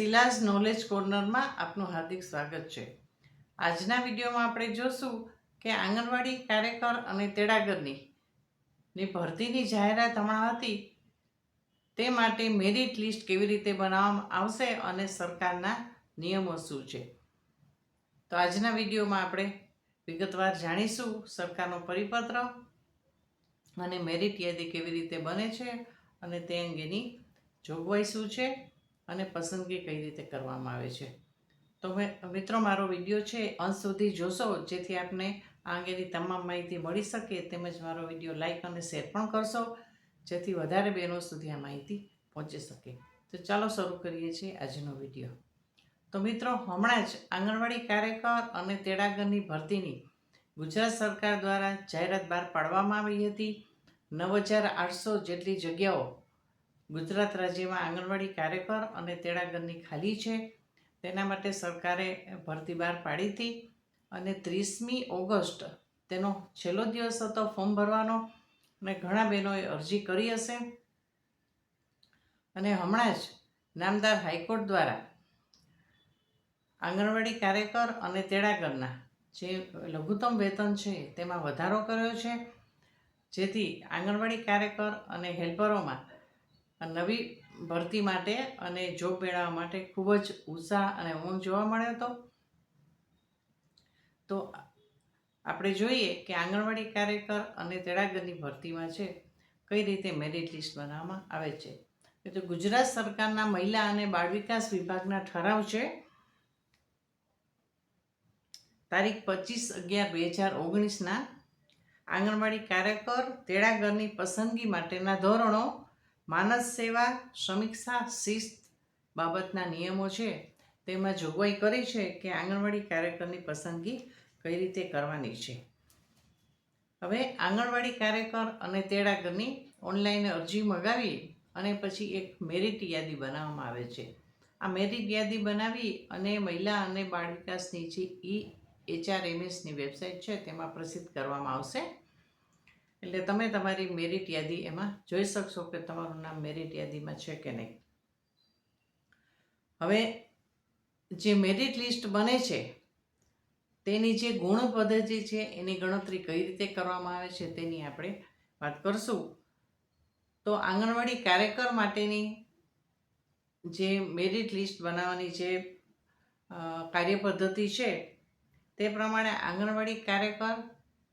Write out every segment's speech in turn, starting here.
શીલાઝ knowledge કોર્નરમાં આપનું હાર્દિક સ્વાગત છે। આજના વિડીયોમાં આપણે જોશું કે આંગણવાડી કાર્યકર અને તેડાગરની ભરતીની જાહેરાત હમણાં હતી, તે માટે મેરિટ લિસ્ટ કેવી રીતે બનાવવામાં આવશે અને સરકારના નિયમો શું છે। તો આજના વિડીયોમાં આપણે વિગતવાર જાણીશું સરકારનો પરિપત્ર અને મેરિટ યાદી કેવી રીતે બને છે અને તે અંગેની જોગવાઈ શું છે અને પસંદગી કઈ રીતે કરવામાં આવે છે। તો મિત્રો, મારો વિડીયો છે અંત સુધી જોશો જેથી આપને આ અંગેની તમામ માહિતી મળી શકે, તેમજ મારો વિડીયો લાઈક અને શેર પણ કરશો જેથી વધારે બહેનો સુધી આ માહિતી પહોંચી શકે। તો ચાલો શરૂ કરીએ છીએ આજનો વિડીયો। તો મિત્રો, હમણાં જ આંગણવાડી કાર્યકર અને તેડાગરની ભરતીની ગુજરાત સરકાર દ્વારા જાહેરાત બહાર પાડવામાં આવી હતી। 9,800 જેટલી જગ્યાઓ ગુજરાત રાજ્યમાં આંગણવાડી કાર્યકર અને તેડાગરની ખાલી છે, તેના માટે સરકારે ભરતી બહાર પાડી હતી અને 30મી ઓગસ્ટ તેનો છેલ્લો દિવસ હતો ફોર્મ ભરવાનો અને ઘણા બહેનોએ અરજી કરી હશે। અને હમણાં જ નામદાર હાઈકોર્ટ દ્વારા આંગણવાડી કાર્યકર અને તેડાગરના જે લઘુત્તમ વેતન છે તેમાં વધારો કર્યો છે, જેથી આંગણવાડી કાર્યકર અને હેલ્પરોમાં નવી ભરતી માટે અને જોબ મેળવવા માટે ખૂબ જ ઉત્સાહ અને ઉમંગ જોવા મળ્યો હતો। તો આપણે જોઈએ કે આંગણવાડી કાર્યકર અને તેડાગરની ભરતીમાં છે કઈ રીતે મેરિટ લિસ્ટ બનાવવામાં આવે છે। તો ગુજરાત સરકારના મહિલા અને બાળ વિકાસ વિભાગના ઠરાવ છે તારીખ 25/11/2019ના આંગણવાડી કાર્યકર તેડાગરની પસંદગી માટેના ધોરણો, માનદ સેવા, સમીક્ષા, શિસ્ત બાબતના નિયમો છે, તેમાં જોગવાઈ કરી છે કે આંગણવાડી કાર્યકરની પસંદગી કઈ રીતે કરવાની છે। હવે આંગણવાડી કાર્યકર અને તેડાગરની ઓનલાઈન અરજી મંગાવી અને પછી એક મેરિટ યાદી બનાવવામાં આવે છે। આ મેરિટ યાદી બનાવી અને મહિલા અને બાળ વિકાસની જે HRMSની વેબસાઇટ છે તેમાં પ્રસિદ્ધ કરવામાં આવશે, એટલે તમે તમારી મેરિટ યાદી એમાં જોઈ શકશો કે તમારું નામ મેરિટ યાદીમાં છે કે નહીં। હવે જે મેરિટ લિસ્ટ બને છે તેની જે ગુણ પદ્ધતિ છે એની ગણતરી કઈ રીતે કરવામાં આવે છે તેની આપણે વાત કરશું। તો આંગણવાડી કાર્યકર માટેની જે મેરિટ લિસ્ટ બનાવવાની જે કાર્ય પદ્ધતિ છે તે પ્રમાણે આંગણવાડી કાર્યકર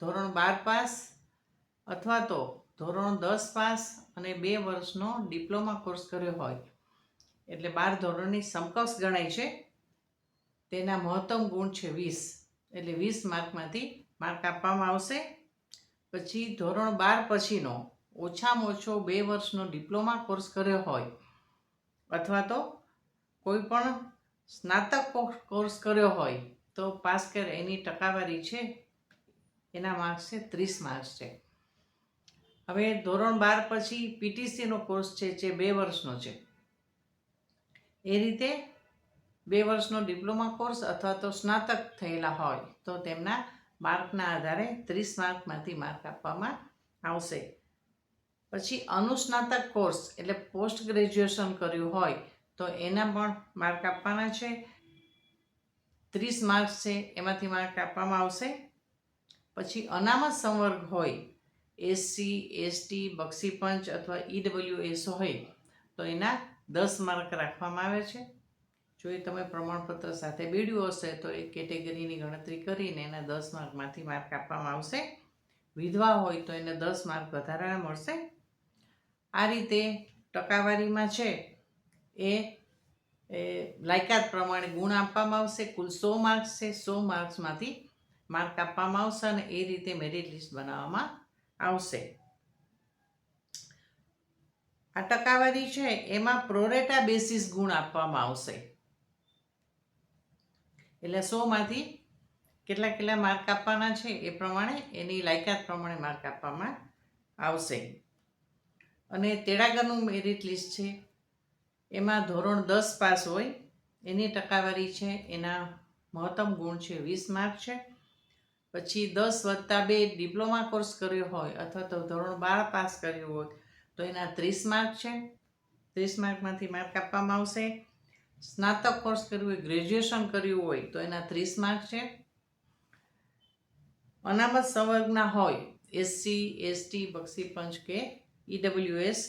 ધોરણ 12 પાસ અથવા તો ધોરણ 10 પાસ અને 2 વર્ષનો ડિપ્લોમા કોર્સ કર્યો હોય, એટલે 12 ધોરણની સમકક્ષ ગણાય છે। તેના મહત્તમ ગુણ છે 20, એટલે 20 માર્કમાંથી માર્ક આપવામાં આવશે। પછી ધોરણ 12 પછીનો ઓછામાં ઓછો 2 વર્ષનો ડિપ્લોમા કોર્સ કર્યો હોય અથવા તો કોઈ પણ સ્નાતક કોર્સ કર્યો હોય તો પાસ કરે એની ટકાવારી છે એના માર્ક્સ છે 30 માર્ક્સ છે। હવે ધોરણ 12 પછી PTCનો કોર્સ છે જે 2 વર્ષનો છે, એ રીતે 2 વર્ષનો ડિપ્લોમા કોર્સ અથવા તો સ્નાતક થયેલા હોય તો તેમના માર્કના આધારે 30 માર્કમાંથી માર્ક આપવામાં આવશે। પછી અનુસ્નાતક કોર્સ એટલે પોસ્ટ ગ્રેજ્યુએશન કર્યું હોય તો એના પણ માર્ક આપવાના છે, 30 માર્ક્સ છે એમાંથી માર્ક આપવામાં આવશે। પછી અનામત સંવર્ગ હોય, SC, ST, બક્ષીપંચ અથવા EWS હોય તો એના 10 માર્ક રાખવામાં આવે છે। જો એ તમે પ્રમાણપત્ર સાથે બેડ્યું હશે તો એ કેટેગરીની ગણતરી કરીને એના 10 માર્કમાંથી માર્ક આપવામાં આવશે। વિધવા હોય તો એને 10 માર્ક વધારાના મળશે। આ રીતે ટકાવારીમાં છે એ લાયકાત પ્રમાણે ગુણ આપવામાં આવશે। કુલ 100 માર્ક્સ છે, 100 માર્ક્સમાંથી માર્ક આપવામાં આવશે અને એ રીતે મેરિટ લિસ્ટ બનાવવામાં આવશે। આ ટકાવારી છે એમાં પ્રોરેટા બેસિસ ગુણ આપવામાં આવશે, એટલે 100માંથી કેટલા માર્ક આપવાના છે એ પ્રમાણે એની લાયકાત પ્રમાણે માર્ક આપવામાં આવશે। અને તેડાગરનું મેરિટ લિસ્ટ છે એમાં ધોરણ 10 પાસ હોય એની ટકાવારી છે એના મહત્તમ ગુણ છે 20 માર્ક છે। પછી 10+2 ડિપ્લોમા કોર્સ કર્યો હોય અથવા તો ધોરણ 12 પાસ કર્યું હોય તો એના 30 માર્ક છે, 30 માર્કમાંથી માર્ક આપવામાં આવશે। સ્નાતક કોર્સ કર્યું હોય, ગ્રેજ્યુએશન કર્યું હોય તો એના 30 માર્ક છે. અનામત સંવર્ગના હોય એસસી, એસટી, બક્ષીપંચ કે ઈડબ્લ્યુએસ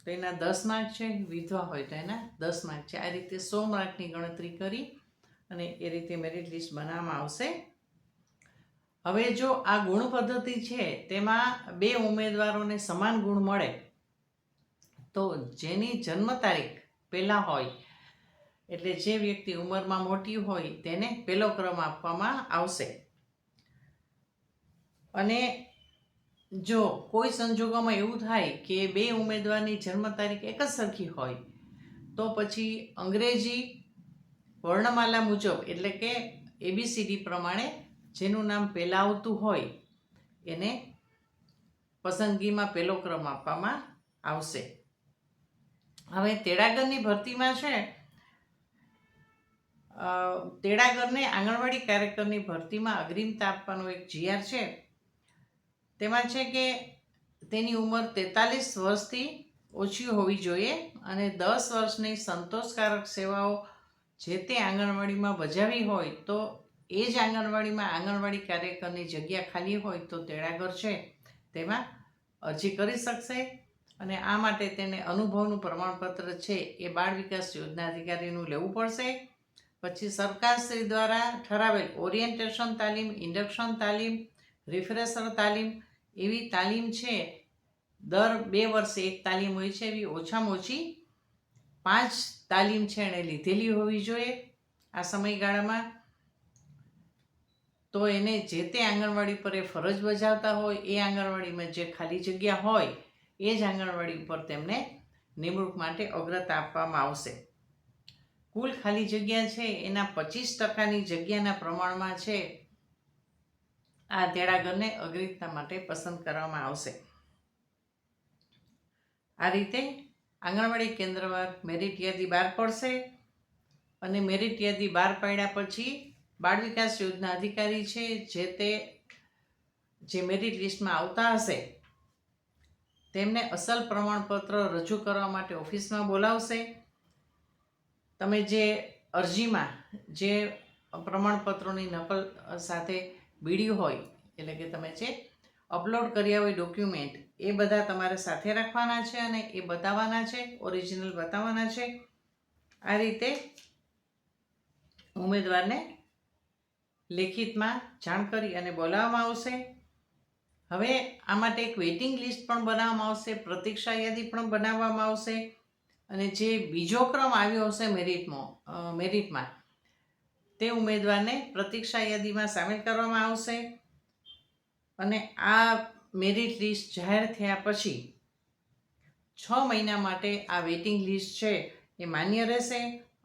તો એના 10 માર્ક છે. વિધવા હોય તો એના 10 માર્ક છે. આ રીતે 100 માર્કની ગણતરી કરી અને એ રીતે મેરિટ લિસ્ટ બનાવવામાં આવશે. હવે જો આ ગુણ પદ્ધતિ છે તેમાં 2 ઉમેદવારોને સમાન ગુણ મળે તો જેની જન્મ તારીખ પહેલાં હોય, એટલે જે વ્યક્તિ ઉંમરમાં મોટી હોય તેને પહેલો ક્રમ આપવામાં આવશે. અને જો કોઈ સંજોગોમાં એવું થાય કે 2 ઉમેદવારની જન્મ તારીખ એક જ સરખી હોય તો પછી અંગ્રેજી વર્ણમાલા મુજબ, એટલે કે ABCD પ્રમાણે જેનું નામ પહેલાં આવતું હોય એને પસંદગીમાં પહેલો ક્રમ આપવામાં આવશે. હવે તેડાગરની ભરતીમાં છે, તેડાગરને આંગણવાડી કાર્યકરની ભરતીમાં અગ્રિમતા આપવાનો એક GR છે. તેમાં છે કે તેની ઉંમર 43 વર્ષથી ઓછી હોવી જોઈએ અને 10 વર્ષની સંતોષકારક સેવાઓ જે તે આંગણવાડીમાં બજાવી હોય તો એ જ આંગણવાડીમાં આંગણવાડી કાર્યકરની જગ્યા ખાલી હોય તો તેડાગર છે તેમાં અરજી કરી શકશે. અને આ માટે તેને અનુભવનું પ્રમાણપત્ર છે એ બાળ વિકાસ યોજના અધિકારીનું લેવું પડશે. પછી સરકારશ્રી દ્વારા ઠરાવેલ ઓરિએન્ટેશન તાલીમ, ઇન્ડક્શન તાલીમ, રિફ્રેશર તાલીમ એવી તાલીમ છે, દર 2 વર્ષે એક તાલીમ હોય છે, એવી ઓછામાં ઓછી 5 તાલીમ છે એણે લીધેલી હોવી જોઈએ આ સમયગાળામાં. તો એને જે તે આંગણવાડી પર એ ફરજ બજાવતા હોય એ આંગણવાડીમાં જે ખાલી જગ્યા હોય એ જ આંગણવાડી ઉપર તેમને નિમણૂક માટે અગ્રતા આપવામાં આવશે. કુલ ખાલી જગ્યા છે એના 25%ની જગ્યાના પ્રમાણમાં છે આ તેડાગરને અગ્રતા માટે પસંદ કરવામાં આવશે. આ રીતે આંગણવાડી કેન્દ્રવાર મેરિટ યાદી બહાર પડશે અને મેરિટ યાદી બહાર પાડ્યા પછી બાળ વિકાસ યોજના અધિકારી છે જે મેરિટ લિસ્ટમાં આવતા હશે તેમને અસલ પ્રમાણપત્ર રજૂ કરવા માટે ઓફિસમાં બોલાવશે. તમે જે અરજીમાં જે પ્રમાણપત્રોની નકલ સાથે બીડ્યું હોય, એટલે કે તમે જે અપલોડ કર્યા હોય ડોક્યુમેન્ટ, એ બધા તમારે સાથે રાખવાના છે અને એ બતાવવાના છે, ઓરિજિનલ બતાવવાના છે. આ રીતે ઉમેદવારને લેખિતમાં જાણ કરી અને બોલાવવામાં આવશે. હવે આ માટે એક વેઇટિંગ લિસ્ટ પણ બનાવવામાં આવશે, પ્રતીક્ષા યાદી પણ બનાવવામાં આવશે અને જે બીજો ક્રમ આવ્યો હશે મેરિટમાં તે ઉમેદવારને પ્રતીક્ષા યાદીમાં સામેલ કરવામાં આવશે. અને આ મેરિટ લિસ્ટ જાહેર થયા પછી 6 મહિના માટે આ વેઇટિંગ લિસ્ટ છે એ માન્ય રહેશે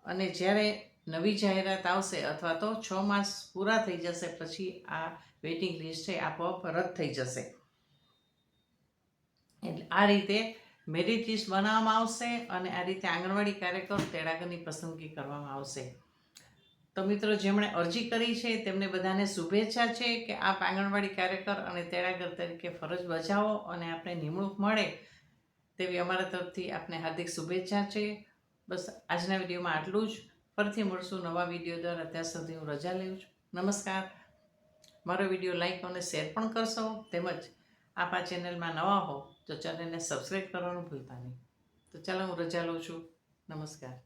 અને જ્યારે નવી જાહેરાત આવશે અથવા તો 6 માસ પૂરા થઈ જશે પછી આ વેઇટિંગ લિસ્ટ છે આપોઆપ રદ થઈ જશે. એટલે આ રીતે મેરિટ લિસ્ટ બનાવવામાં આવશે અને આ રીતે આંગણવાડી કાર્યકર તેડાગરની પસંદગી કરવામાં આવશે. તો મિત્રો, જેમણે અરજી કરી છે તેમને બધાને શુભેચ્છા છે કે આપ આંગણવાડી કાર્યકર અને તેડાગર તરીકે ફરજ બજાવો અને આપને નિમણૂક મળે તેવી અમારા તરફથી આપને હાર્દિક શુભેચ્છા છે. બસ આજના વિડીયોમાં આટલું જ. ફરીથી મળશું નવા વિડીયો દ્વારા. ત્યાં સુધી હું રજા લઉં છું. નમસ્કાર. મારો વિડીયો લાઈક અને શેર પણ કરશો, તેમજ આપ આ ચેનલમાં નવા હો તો ચેનલને સબસ્ક્રાઈબ કરવાનું ભૂલતા નહીં. તો ચાલો, હું રજા લઉં છું. નમસ્કાર.